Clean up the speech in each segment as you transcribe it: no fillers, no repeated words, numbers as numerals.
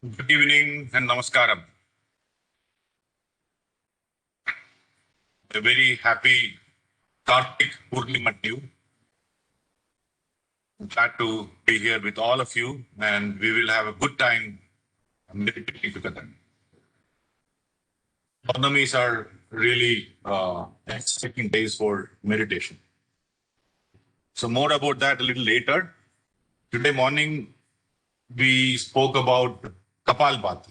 Good evening and namaskaram. A very happy Kartik Purnima to you. Glad to be here with all of you, and we will have a good time meditating together. Purnamis are really exciting days for meditation. So more about that a little later. Today morning, we spoke about Kapalbhati.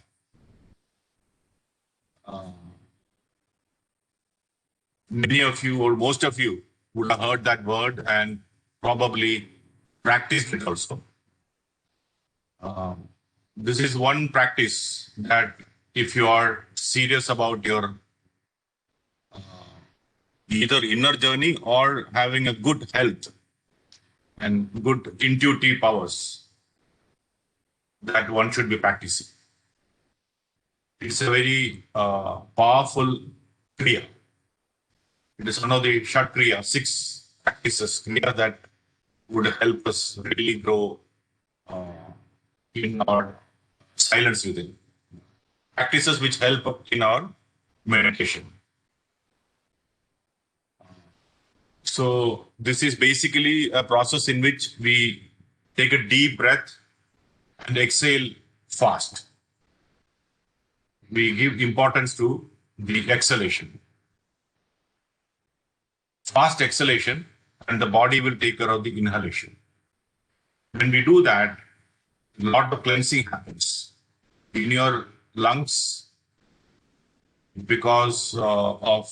Many of you or most of you would have heard that word and probably practiced it also. This is one practice that if you are serious about your either inner journey or having a good health and good intuitive powers, that one should be practicing. It's a very powerful kriya. It is one of the Shat Kriya, 6 practices kriya that would help us really grow in our silence within. Practices which help in our meditation. So this is basically a process in which we take a deep breath and exhale fast. We give importance to the exhalation. Fast exhalation, and the body will take care of the inhalation. When we do that, a lot of cleansing happens in your lungs because of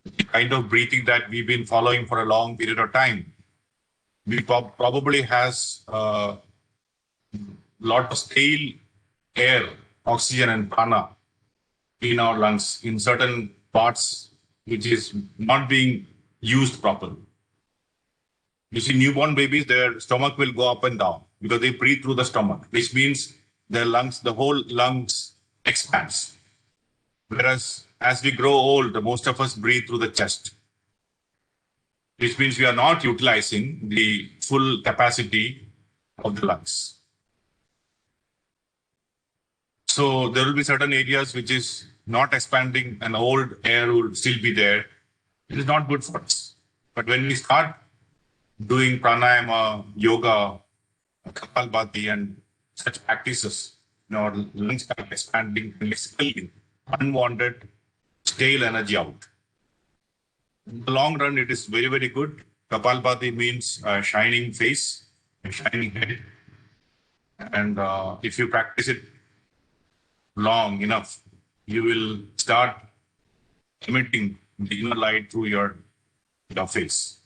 the kind of breathing that we've been following for a long period of time. We probably has a lot of stale air, oxygen and prana in our lungs in certain parts which is not being used properly. You see, newborn babies, their stomach will go up and down because they breathe through the stomach, which means their lungs, the whole lungs expands. Whereas as we grow old, most of us breathe through the chest, which means we are not utilizing the full capacity of the lungs. So there will be certain areas which is not expanding and old air will still be there. It is not good for us. But when we start doing pranayama, yoga, kapalbhati and such practices, our lungs start expanding and expelling unwanted stale energy out. In the long run, it is very, very good. Kapalbhati means a shining face, a shining head. And if you practice it long enough, you will start emitting the inner light through your face.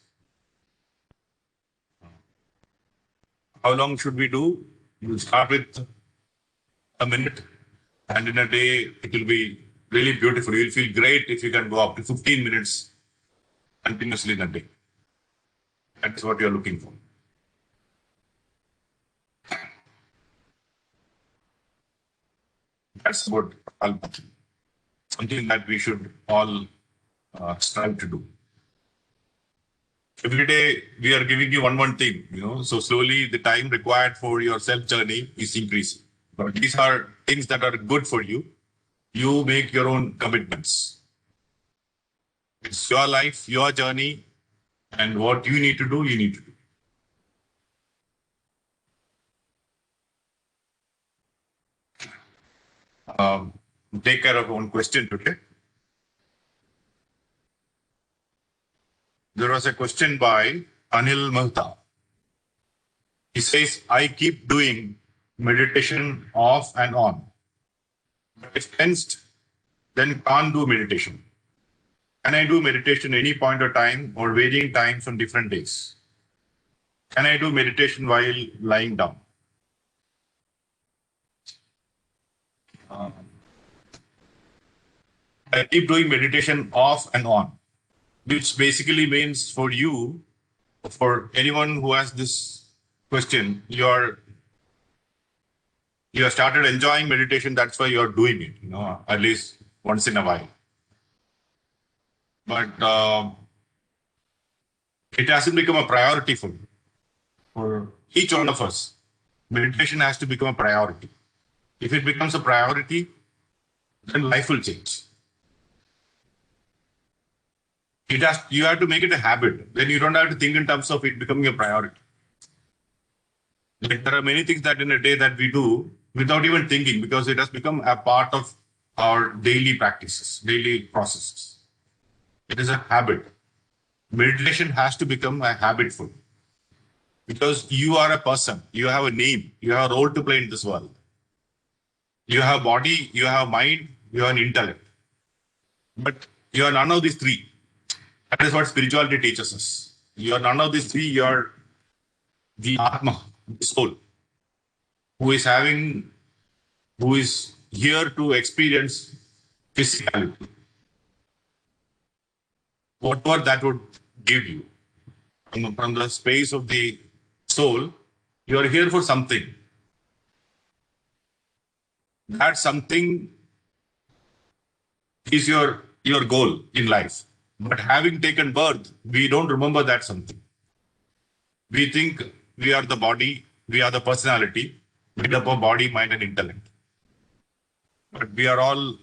How long should we do? You start with a minute, and in a day, it will be really beautiful. You'll feel great if you can go up to 15 minutes continuously in a day. That's what you're looking for. That's what something that we should all strive to do. Every day we are giving you one thing, so slowly the time required for your self journey is increasing. But these are things that are good for you. You make your own commitments. It's your life, your journey, and what you need to do, you need to do. Take care of one question today. There was a question by Anil Mahta. He says, I keep doing meditation off and on. But if tensed, then can't do meditation. Can I do meditation any point of time or varying times on different days? Can I do meditation while lying down? I keep doing meditation off and on, which basically means for you, for anyone who has this question, you have started enjoying meditation. That's why you're doing it, at least once in a while. But it hasn't become a priority for you. For each one of us, meditation has to become a priority. If it becomes a priority, then life will change. You have to make it a habit. Then you don't have to think in terms of it becoming a priority. Like there are many things that in a day that we do without even thinking because it has become a part of our daily practices, daily processes. It is a habit. Meditation has to become a habitful because you are a person, you have a name, you have a role to play in this world. You have body, you have mind, you have an intellect. But you are none of these three. That is what spirituality teaches us. You are none of these three, you are the Atma, the soul, who is here to experience physicality. Whatever that would give you from the space of the soul, you are here for something. That something is your goal in life. But having taken birth, we don't remember that something. We think we are the body, we are the personality, made up of body, mind, and intellect. But we are all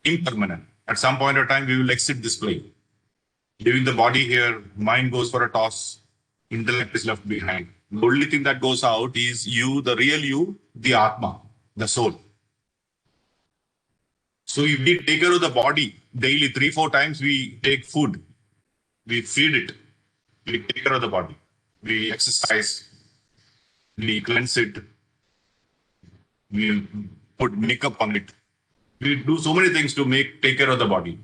impermanent. At some point of time, we will exit this plane. Leaving the body here, mind goes for a toss, intellect is left behind. The only thing that goes out is you, the real you, the Atma, the soul. So if we take care of the body daily, 3-4 times we take food, we feed it, we take care of the body, we exercise, we cleanse it, we put makeup on it. We do so many things to take care of the body.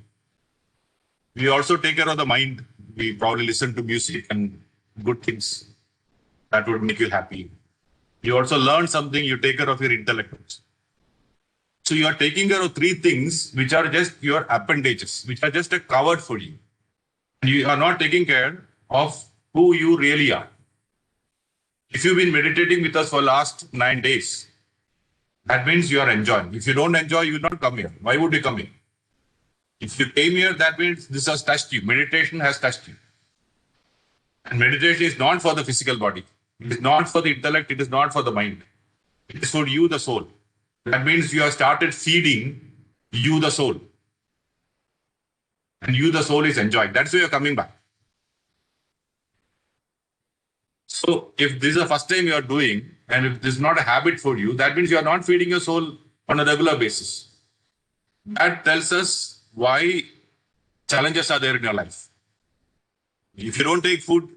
We also take care of the mind. We probably listen to music and good things that would make you happy. You also learn something, you take care of your intellect. So you are taking care of 3 things which are just your appendages, which are just a cover for you. You are not taking care of who you really are. If you've been meditating with us for the last 9 days, that means you are enjoying. If you don't enjoy, you will not come here. Why would you come here? If you came here, that means this has touched you. Meditation has touched you. And meditation is not for the physical body. It is not for the intellect. It is not for the mind. It is for you, the soul. That means you have started feeding you, the soul. And you, the soul, is enjoying. That's why you're coming back. So if this is the first time you are doing, and if this is not a habit for you, that means you are not feeding your soul on a regular basis. That tells us why challenges are there in your life. If you don't take food,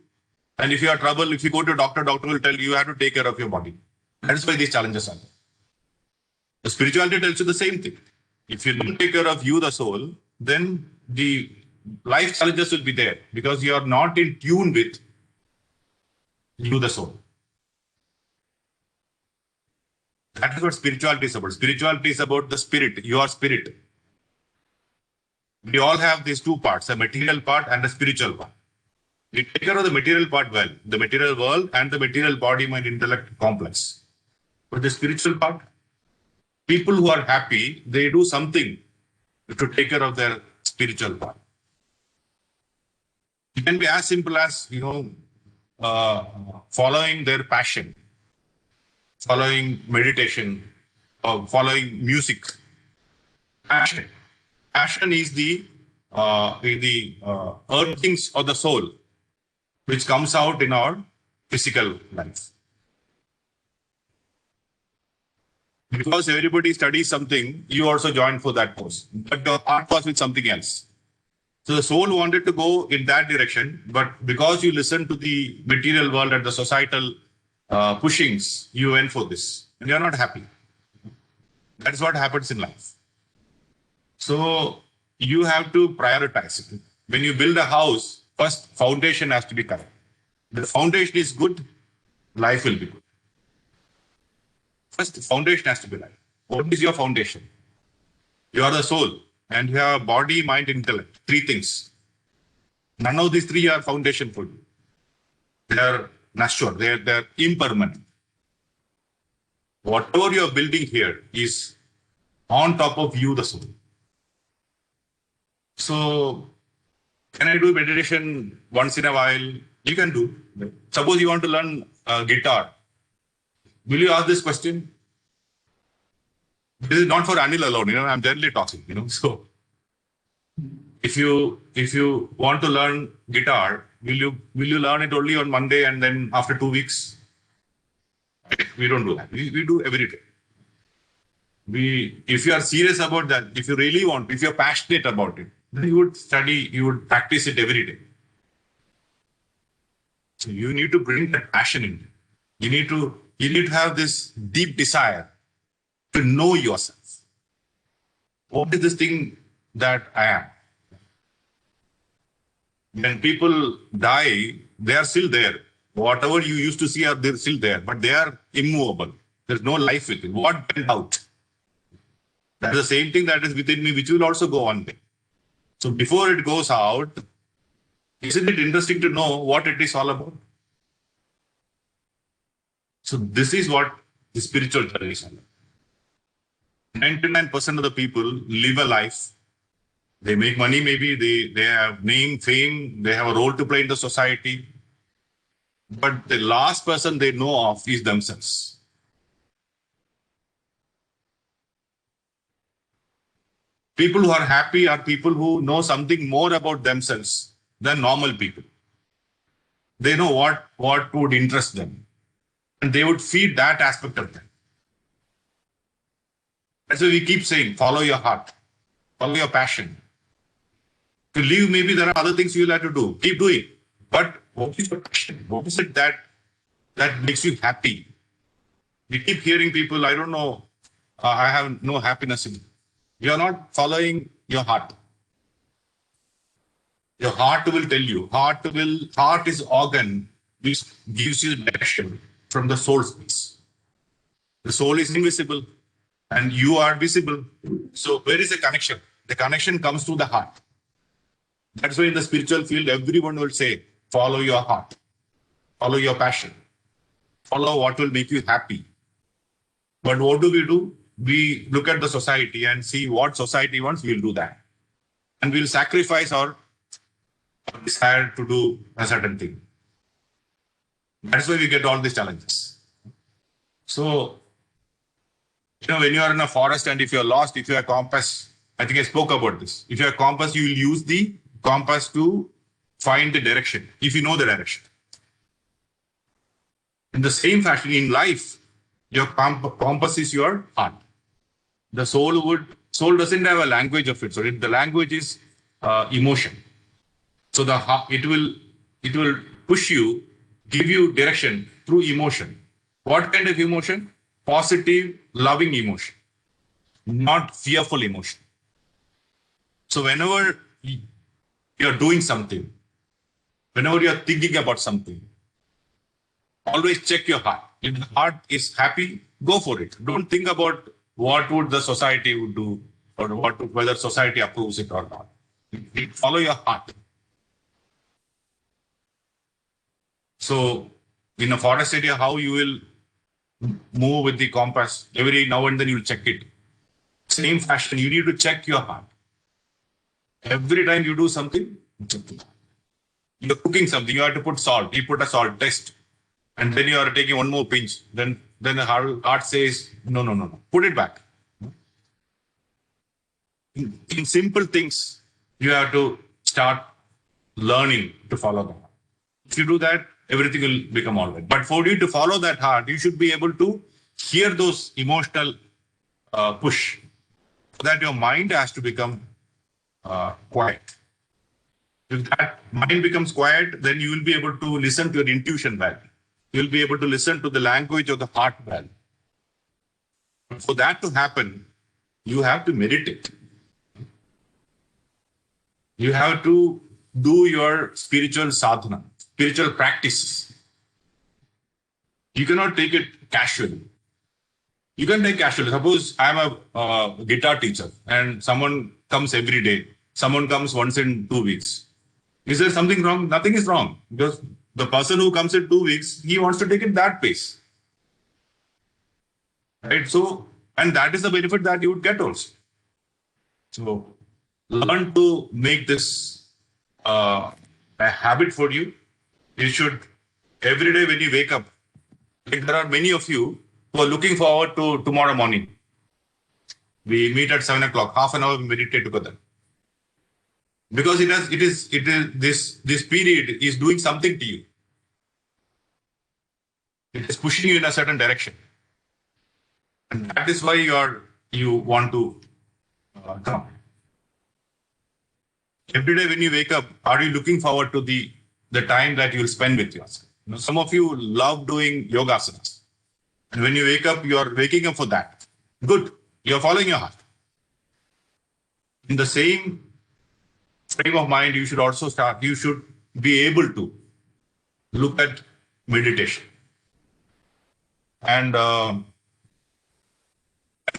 and if you have trouble, if you go to a doctor, doctor will tell you have to take care of your body. That is why these challenges are there. The spirituality tells you the same thing. If you don't take care of you, the soul, then the life challenges will be there because you are not in tune with you, the soul. That is what spirituality is about. Spirituality is about the spirit, your spirit. We all have these 2 parts, a material part and a spiritual part. We take care of the material part well, the material world and the material body, mind, intellect complex. But the spiritual part, people who are happy, they do something to take care of their spiritual part. It can be as simple as, following their passion, following meditation, or following music. Passion. Passion is the earthings of the soul, which comes out in our physical life. Because everybody studies something, you also joined for that course. But the heart was with something else. So the soul wanted to go in that direction, but because you listened to the material world and the societal pushings, you went for this. And you're not happy. That's what happens in life. So you have to prioritize it. When you build a house, first foundation has to be correct. The foundation is good, life will be good. First, foundation has to be right. What is your foundation? You are the soul and you have body, mind, intellect. 3 things. None of these 3 are foundation for you. They are nashur. They are impermanent. Whatever you are building here is on top of you, the soul. So, can I do meditation once in a while? You can do. Suppose you want to learn guitar. Will you ask this question? This is not for Anil alone, I'm generally talking, So if you want to learn guitar, will you learn it only on Monday and then after 2 weeks? We don't do that. We do every day. If you are serious about that, if you really want, if you're passionate about it, then you would study, you would practice it every day. So you need to bring that passion in. You need to have this deep desire to know yourself. What is this thing that I am? When people die, they are still there. Whatever you used to see, they're still there, but they are immovable. There's no life within. What went out? That's the same thing that is within me, which will also go one day. So before it goes out, isn't it interesting to know what it is all about? So this is what the spiritual journey is all about. 99% of the people live a life. They make money, maybe they have name, fame, they have a role to play in the society. But the last person they know of is themselves. People who are happy are people who know something more about themselves than normal people. They know what would interest them. And they would feed that aspect of them. That's why we keep saying, follow your heart, follow your passion. To live, maybe there are other things you'll have to do. Keep doing. But what is your passion? What is it that makes you happy? We keep hearing people, I don't know, I have no happiness in it. You are not following your heart. Your heart will tell you. Heart is organ which gives you direction from the soul space. The soul is invisible and you are visible. So where is the connection? The connection comes through the heart. That's why in the spiritual field, everyone will say, follow your heart, follow your passion, follow what will make you happy. But what do? We look at the society and see what society wants, we'll do that. And we'll sacrifice our desire to do a certain thing. That's why we get all these challenges. So, when you are in a forest and if you're lost, if you have compass, I think I spoke about this. If you have compass, you will use the compass to find the direction, if you know the direction. In the same fashion, in life, your compass is your heart. The soul doesn't have a language of it. So the language is emotion. So it will push you, give you direction through emotion. What kind of emotion? Positive, loving emotion, not fearful emotion. So whenever you're doing something, whenever you're thinking about something, always check your heart. If the heart is happy, go for it. Don't think about what would the society would do or whether society approves it or not. Follow your heart. So in a forest area, how you will move with the compass, every now and then you'll check it. Same fashion, you need to check your heart. Every time you do something, you're cooking something, you have to put salt. You put a salt test, and then you are taking one more pinch. Then the heart says, no, put it back. In simple things, you have to start learning to follow the heart. If you do that, everything will become all right. But for you to follow that heart, you should be able to hear those emotional push. So that your mind has to become quiet. If that mind becomes quiet, then you will be able to listen to your intuition well. You will be able to listen to the language of the heart well. For that to happen, you have to meditate. You have to do your spiritual sadhana, spiritual practices. You cannot take it casually. You can take casually. Suppose I am a guitar teacher and someone comes every day. Someone comes once in 2 weeks. Is there something wrong? Nothing is wrong. Because the person who comes in 2 weeks, he wants to take it that pace. Right? So, and that is the benefit that you would get also. So, learn to make this a habit for you. You should, every day when you wake up, like there are many of you who are looking forward to tomorrow morning. We meet at 7 o'clock, half an hour we meditate together. Because this period is doing something to you. It is pushing you in a certain direction. And that is why you want to come. Every day when you wake up, are you looking forward to the time that you will spend with yourself? Some of you love doing yoga asanas. And when you wake up, you are waking up for that. Good. You are following your heart. In the same frame of mind, you should be able to look at meditation. And I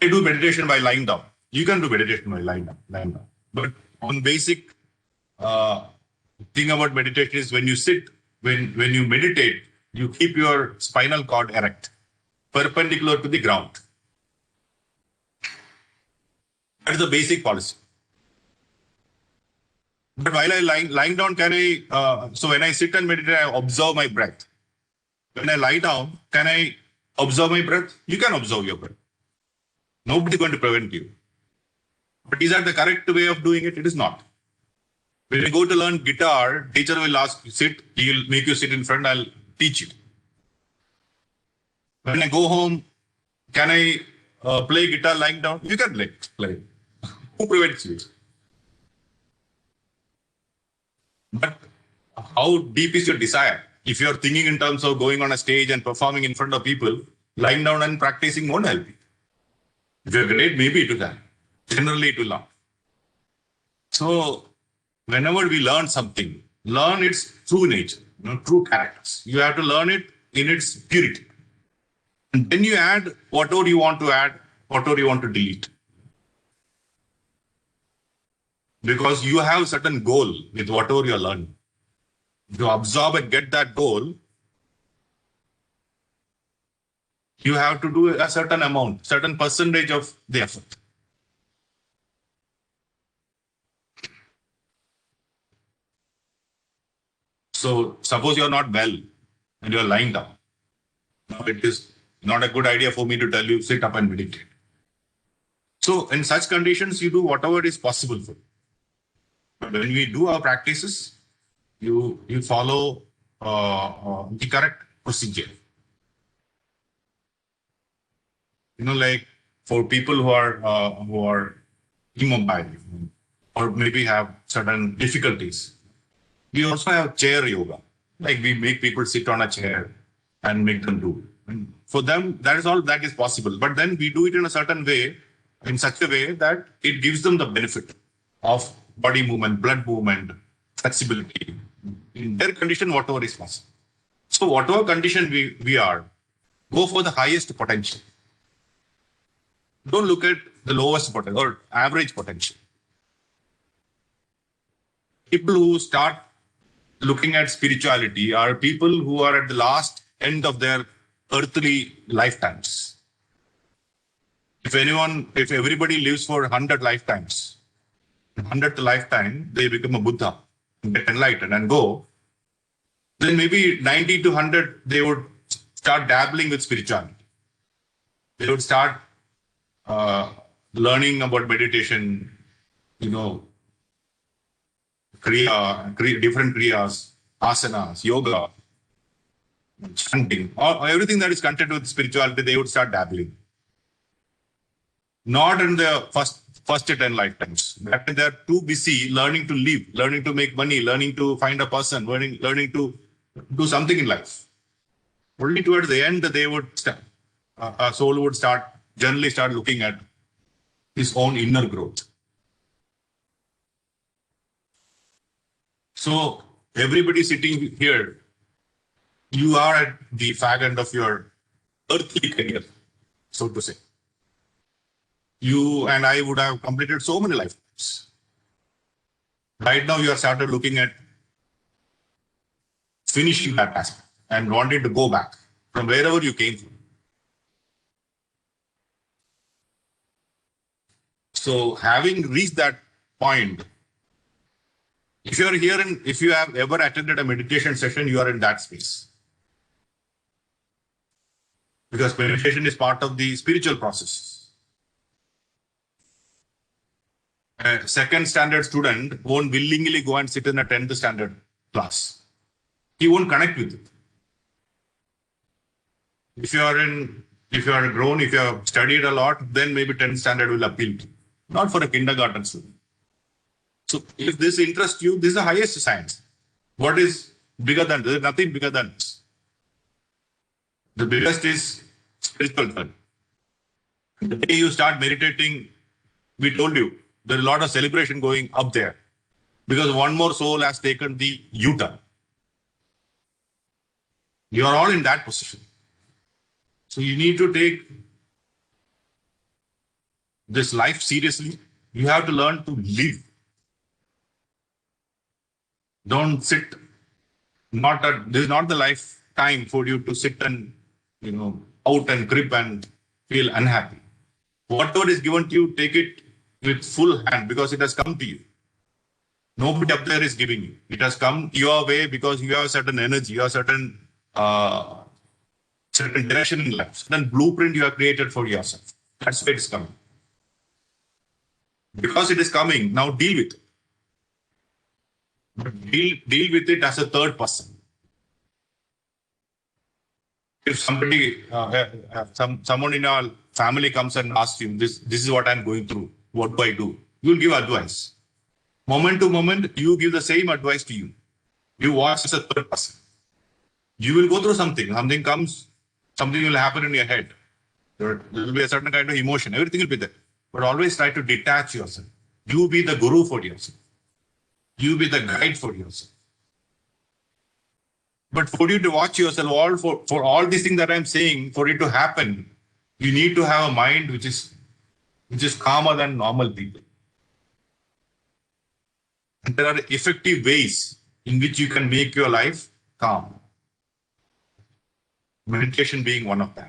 do meditation by lying down. You can do meditation by lying down. But on basic thing about meditation is when you sit, when you meditate, you keep your spinal cord erect, perpendicular to the ground. That is the basic policy. But while I lying down, so when I sit and meditate, I observe my breath. When I lie down, can I observe my breath? You can observe your breath. Nobody is going to prevent you. But is that the correct way of doing it? It is not. When you go to learn guitar, teacher will ask you sit, he will make you sit in front, I'll teach you. When I go home, can I play guitar lying down? You can play. Who prevents you? But how deep is your desire? If you're thinking in terms of going on a stage and performing in front of people, lying down and practicing won't help you. If you're great, maybe it will help. Generally, it will not. So, whenever we learn something, learn its true nature, true characters. You have to learn it in its purity. And then you add whatever you want to add, whatever you want to delete. Because you have a certain goal with whatever you're learning. To absorb and get that goal, you have to do a certain amount, certain percentage of the effort. So suppose you're not well and you're lying down. Now it is not a good idea for me to tell you, sit up and meditate. So in such conditions, you do whatever is possible for you. But when we do our practices, you follow the correct procedure. Like for people who are immobile or maybe have certain difficulties, we also have chair yoga. Like we make people sit on a chair and make them do. And for them, that is all that is possible. But then we do it in a certain way, in such a way that it gives them the benefit of body movement, blood movement, flexibility. In their condition, whatever is possible. So whatever condition we are, go for the highest potential. Don't look at the lowest potential or average potential. People who start looking at spirituality are people who are at the last end of their earthly lifetimes. If everybody lives for 100 lifetimes, 100th lifetime, they become a Buddha, get enlightened and go, then maybe 90 to 100, they would start dabbling with spirituality. They would start learning about meditation, different kriyas, asanas, yoga, chanting, or everything that is connected with spirituality, they would start dabbling. Not in the first 10 lifetimes. That they are too busy learning to live, learning to make money, learning to find a person, learning to do something in life. Only towards the end, they would a soul would generally start looking at his own inner growth. So everybody sitting here, you are at the fag end of your earthly career, so to say. You and I would have completed so many lifetimes. Right now, you have started looking at finishing that aspect and wanting to go back from wherever you came from. So, having reached that point, if you are here and if you have ever attended a meditation session, you are in that space. Because meditation is part of the spiritual process. A second standard student won't willingly go and sit in a 10th standard class. He won't connect with it. If you are grown, if you have studied a lot, then maybe 10th standard will appeal to you. Not for a kindergarten student. So if this interests you, this is the highest science. What is bigger than this? There is nothing bigger than this. The biggest is spiritual journey. The day you start meditating, we told you, there's a lot of celebration going up there because one more soul has taken the U-turn. You are all in that position. So you need to take this life seriously. You have to learn to live. Don't sit. This is not the life time for you to sit and out and grip and feel unhappy. Whatever is given to you, take it with full hand because it has come to you. Nobody up there is giving you. It has come your way because you have a certain energy, you have certain direction in life, certain blueprint you have created for yourself. That's where it is coming. Because it is coming, now deal with it. But deal with it as a third person. If somebody, someone in our family comes and asks you, this is what I'm going through, what do I do? You'll give advice. Moment to moment, you give the same advice to you. You watch as a third person. You will go through something. Something comes, something will happen in your head. There will be a certain kind of emotion. Everything will be there. But always try to detach yourself. You be the guru for yourself. You be the guide for yourself. But for you to watch yourself, for all these things that I'm saying, for it to happen, you need to have a mind which is calmer than normal people. And there are effective ways in which you can make your life calm. Meditation being one of them.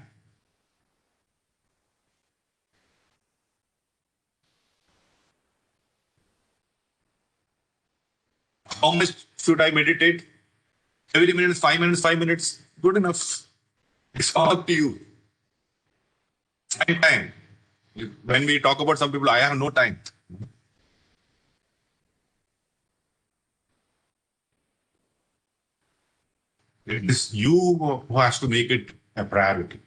How much should I meditate? Every minute, 5 minutes, 5 minutes, good enough. It's all up to you. Find time. When we talk about some people, I have no time. It is you who has to make it a priority.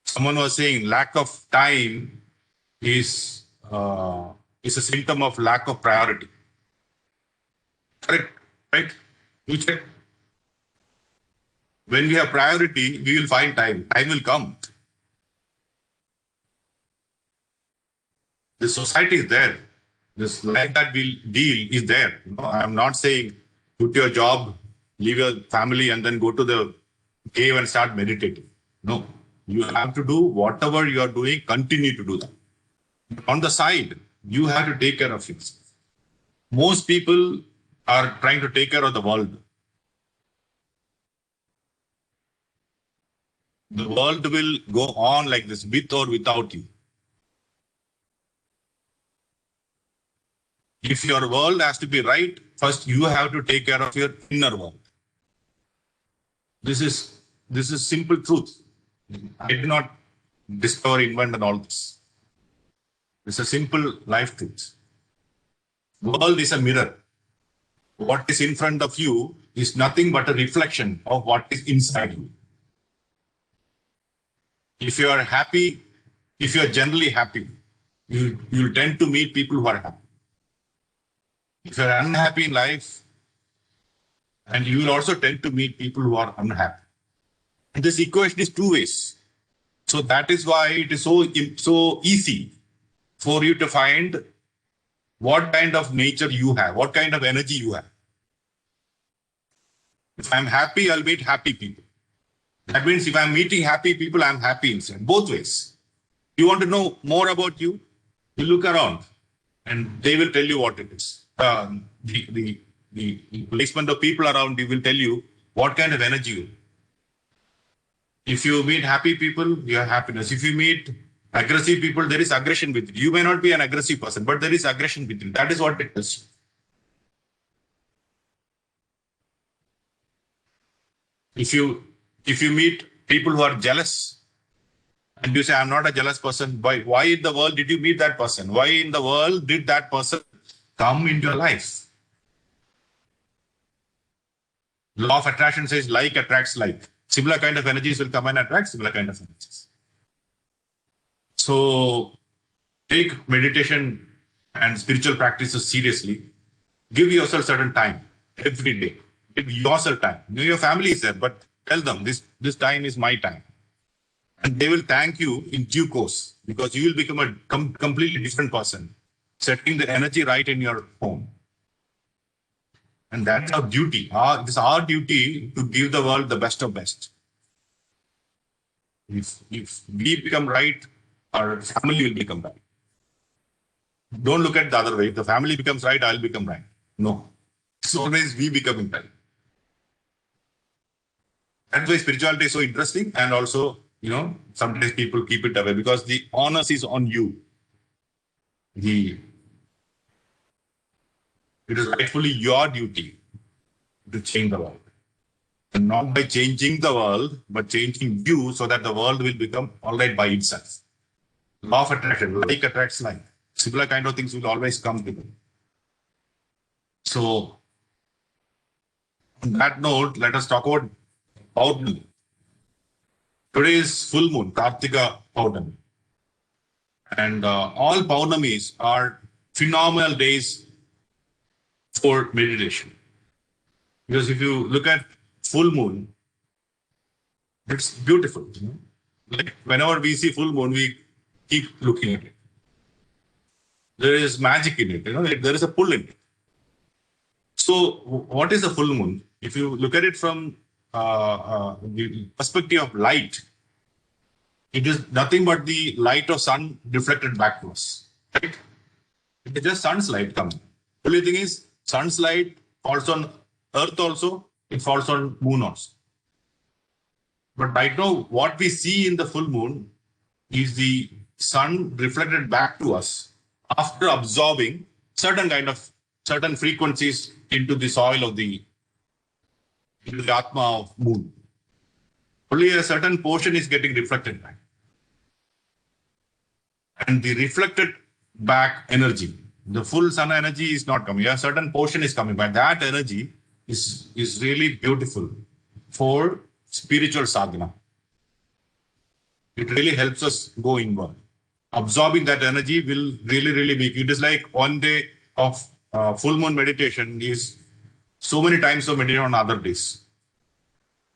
Someone was saying lack of time is a symptom of lack of priority. Correct, right? You check. When we have priority, we will find time. Time will come. The society is there. This life that we'll deal is there. I'm not saying put your job, leave your family, and then go to the cave and start meditating. No, you have to do whatever you are doing, continue to do that. On the side, you have to take care of yourself. Most people are trying to take care of the world. The world will go on like this, with or without you. If your world has to be right, first you have to take care of your inner world. This is simple truth. I did not discover, invent, and all this. It's a simple life truth. World is a mirror. What is in front of you is nothing but a reflection of what is inside you. If you are happy, if you are generally happy, you'll tend to meet people who are happy. If you're unhappy in life, and you will also tend to meet people who are unhappy. And this equation is two ways. So that is why it is so easy for you to find what kind of nature you have, what kind of energy you have. If I'm happy, I'll meet happy people. That means if I'm meeting happy people, I'm happy inside, both ways. You want to know more about you? You look around and they will tell you what it is. The placement of people around you will tell you what kind of energy you have. If you meet happy people, you have happiness. If you meet aggressive people, there is aggression within you. You may not be an aggressive person, but there is aggression within you. That is what it is. If you meet people who are jealous, And you say, I'm not a jealous person. Why in the world did you meet that person? Why in the world did that person come into your life? Law of attraction says like attracts like. Similar kind of energies will come and attract similar kind of energies. So take meditation and spiritual practices seriously. Give yourself certain time every day. Give yourself time. Your family is there, but tell them this time is my time. And they will thank you in due course because you will become a completely different person, setting the energy right in your home. And that's our duty. It is our duty to give the world the best of best. If we become right, our family will become right. Don't look at the other way. If the family becomes right, I'll become right. No. It's always we becoming right. That's why spirituality is so interesting. And also, sometimes people keep it away because the onus is on you. It is rightfully your duty to change the world. And not by changing the world, but changing you so that the world will become all right by itself. Law of attraction, like attracts like. Similar kind of things will always come to them. So, on that note, let us talk about Paurnami. Today is full moon, Kartika Paurnami. And all Paurnamis are phenomenal days for meditation. Because if you look at full moon, it's beautiful. Like whenever we see full moon, we keep looking at it. There is magic in it. There is a pull in it. So, what is a full moon? If you look at it from the perspective of light, it is nothing but the light of sun reflected back to us. Right? It is just sun's light coming. Only thing is, sun's light falls on Earth also, it falls on moon also. But right now, what we see in the full moon is the sun reflected back to us after absorbing certain frequencies into the soil of into the Atma of moon. Only a certain portion is getting reflected back. And the reflected back energy, the full sun energy is not coming. A certain portion is coming back. That energy is really beautiful for spiritual sadhana. It really helps us go inward. Absorbing that energy will really, really make it is like 1 day of full moon meditation is so many times of meditation on other days.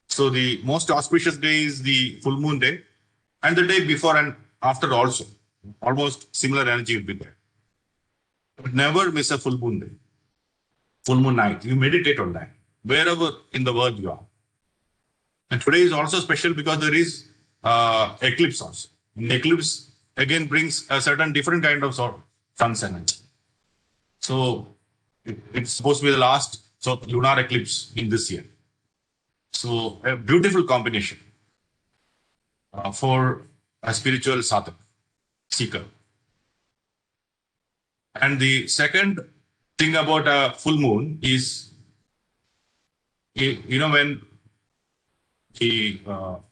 So the most auspicious day is the full moon day, and the day before and after also. Almost similar energy will be there. But never miss a full moon day, full moon night. You meditate on that, wherever in the world you are. And today is also special because there is eclipse also. And eclipse again brings a certain different kind of sun's energy. So it's supposed to be the last lunar eclipse in this year. So a beautiful combination for a spiritual sadhak, seeker. And the second thing about a full moon is, when the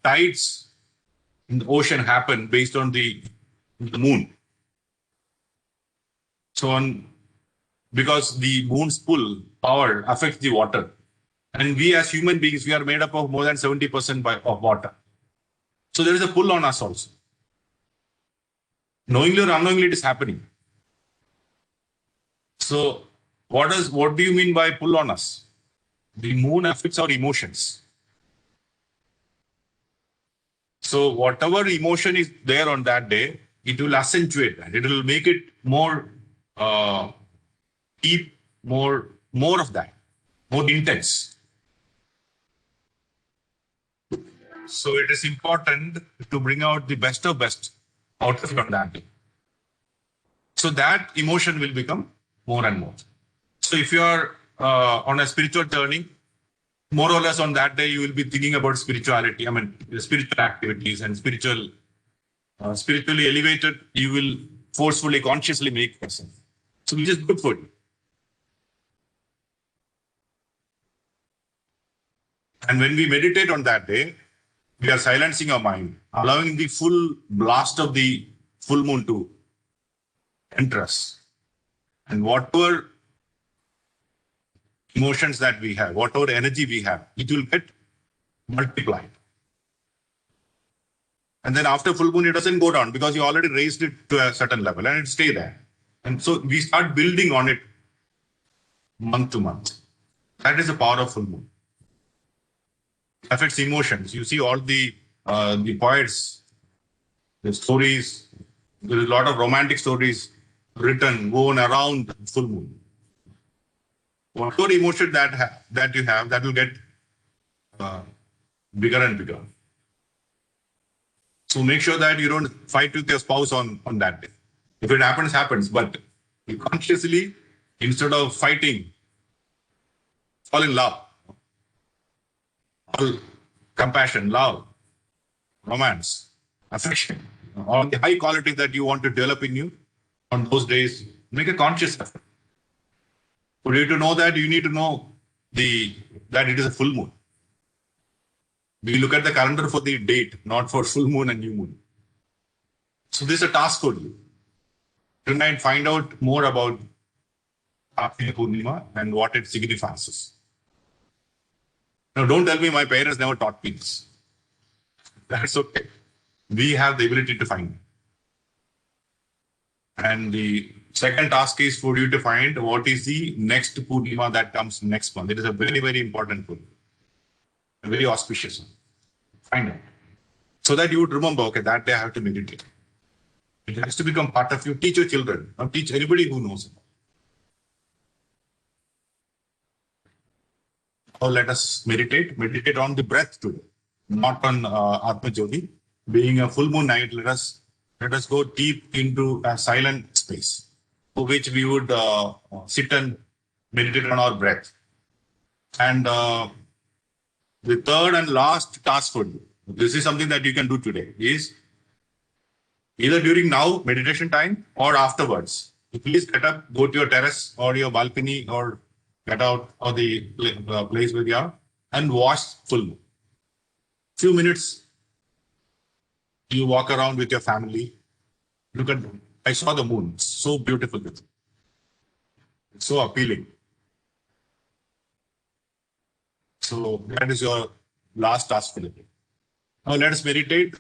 tides in the ocean happen based on the moon. So because the moon's pull power affects the water. And we as human beings, we are made up of more than 70% of water. So there is a pull on us also. Knowingly or unknowingly, it is happening. So what do you mean by pull on us? The moon affects our emotions. So whatever emotion is there on that day, it will accentuate that. It will make it more deep, more of that, more intense. So it is important to bring out the best of best out of you on that day. So that emotion will become more and more. So if you are on a spiritual journey, more or less on that day, you will be thinking about spirituality. I mean, spiritual activities and spiritually elevated, you will forcefully, consciously make yourself. So which is good for you. And when we meditate on that day, we are silencing our mind, allowing the full blast of the full moon to enter us. And whatever emotions that we have, whatever energy we have, it will get multiplied. And then after full moon, it doesn't go down because you already raised it to a certain level and it stay there. And so we start building on it month to month. That is the power of full moon. Affects emotions. You see all the poets, the stories. There is a lot of romantic stories written, woven around full moon. Whatever emotion that you have, that will get bigger and bigger. So make sure that you don't fight with your spouse on that day. If it happens, happens. But you consciously, instead of fighting, fall in love. All compassion, love, romance, affection, all the high qualities that you want to develop in you on those days, make a conscious effort. For you to know that, you need to know that it is a full moon. We look at the calendar for the date, not for full moon and new moon. So this is a task for you. Tonight, find out more about Kartika Purnima and what it signifies. Now, don't tell me my parents never taught me this. That's okay. We have the ability to find. And the second task is for you to find what is the next Purnima that comes next month. It is a very, very important Purnima. Very auspicious one. Find out. So that you would remember, okay, that day I have to meditate. It has to become part of you. Teach your children. Now teach anybody who knows it. Now let us meditate. Meditate on the breath today, not on Atma Jyoti. Being a full moon night, let us go deep into a silent space, for which we would sit and meditate on our breath. And the third and last task for you, this is something that you can do today, is either during now meditation time or afterwards. Please get up, go to your terrace or your balcony or get out of the place where you are and watch full moon. Few minutes, you walk around with your family. Look at, I saw the moon, it's so beautiful. It's so appealing. So that is your last task for the day. Now let us meditate.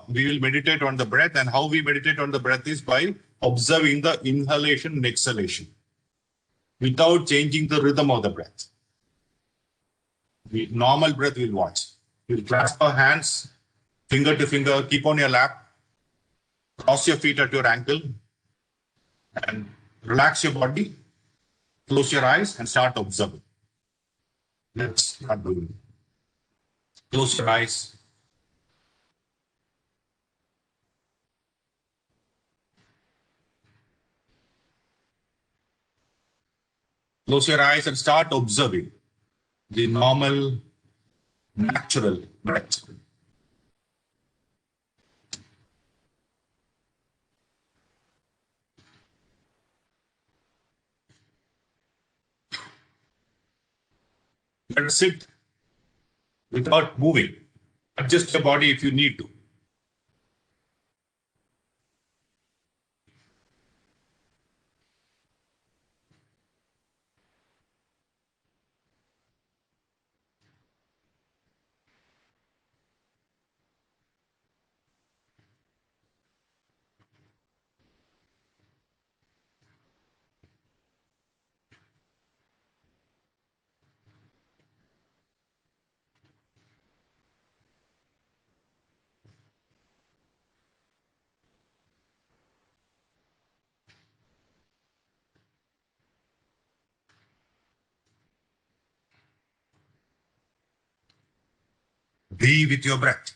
We will meditate on the breath, and how we meditate on the breath is by observing the inhalation and exhalation without changing the rhythm of the breath. The normal breath we'll watch. We'll clasp our hands, finger to finger, keep on your lap, cross your feet at your ankle, and relax your body, close your eyes, and start observing. Let's start doing it. Close your eyes. Close your eyes and start observing the normal, natural breath. Let us sit without moving. Adjust your body if you need to. Be with your breath.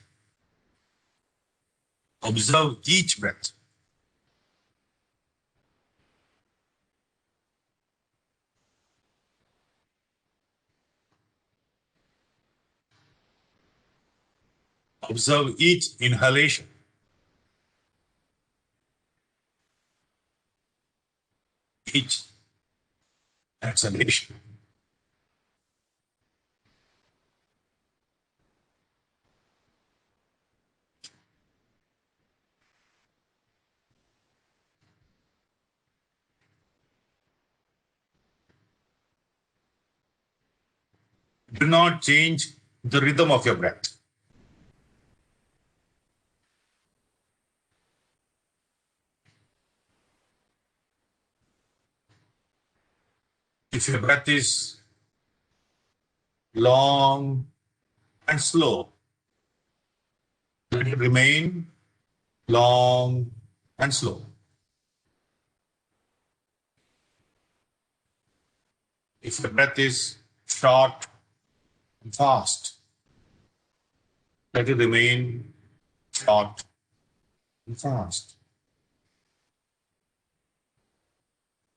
Observe each breath. Observe each inhalation. Each exhalation. Do not change the rhythm of your breath. If your breath is long and slow, let it remain long and slow. If your breath is short and fast, let it remain short and fast.